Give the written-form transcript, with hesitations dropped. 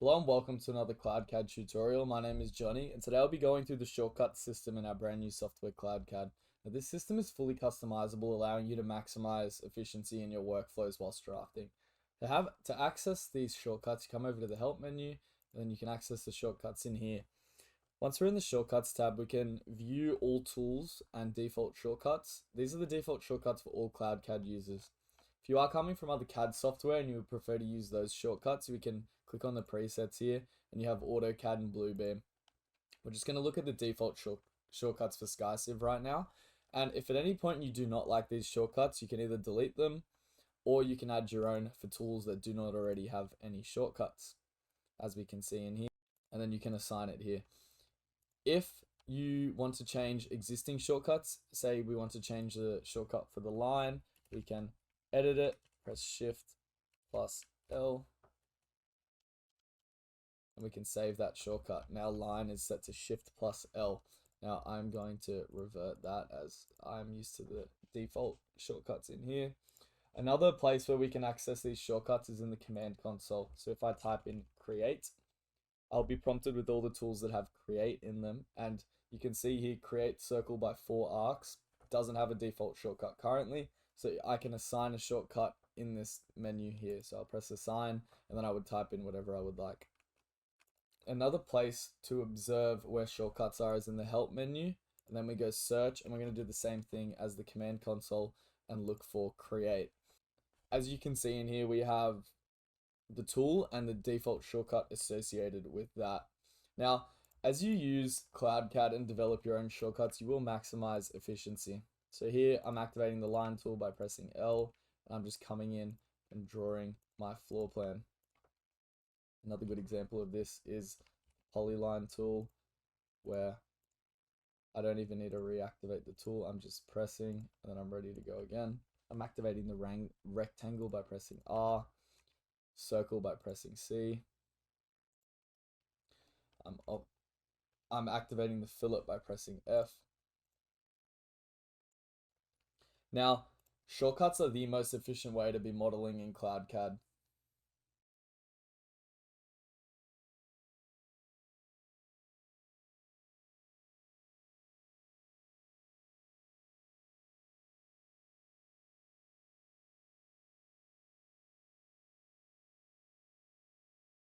Hello and welcome to another CloudCAD tutorial. My name is Johnny and today I'll be going through the shortcut system in our brand new software CloudCAD. Now, this system is fully customizable, allowing you to maximize efficiency in your workflows whilst drafting. To access these shortcuts, you come over to the help menu and then you can access the shortcuts in here. Once we're in the shortcuts tab, we can view all tools and default shortcuts. These are the default shortcuts for all CloudCAD users. If you are coming from other CAD software and you would prefer to use those shortcuts, we can click on the presets here and you have AutoCAD and Bluebeam. We're just going to look at the default shortcuts for SkySieve right now. And if at any point you do not like these shortcuts, you can either delete them or you can add your own for tools that do not already have any shortcuts, as we can see in here. And then you can assign it here. If you want to change existing shortcuts, say we want to change the shortcut for the line, we can edit it, press Shift plus L, and we can save that shortcut. Now line is set to Shift plus L. Now I'm going to revert that as I'm used to the default shortcuts in here. Another place where we can access these shortcuts is in the command console. So if I type in create, I'll be prompted with all the tools that have create in them, and you can see here create circle by 4 arcs doesn't have a default shortcut currently, so I can assign a shortcut in this menu here. So I'll press assign and then I would type in whatever I would like. Another place to observe where shortcuts are is in the help menu, and then we go search and we're going to do the same thing as the command console and look for create. As you can see in here, we have the tool and the default shortcut associated with that. Now, as you use CloudCAD and develop your own shortcuts, you will maximize efficiency. So here I'm activating the line tool by pressing L, and I'm just coming in and drawing my floor plan. Another good example of this is polyline tool, where I don't even need to reactivate the tool. I'm just pressing and then I'm ready to go again. I'm activating the rectangle by pressing R, circle by pressing C. I'm activating the fillet by pressing F. Now, shortcuts are the most efficient way to be modeling in CloudCAD.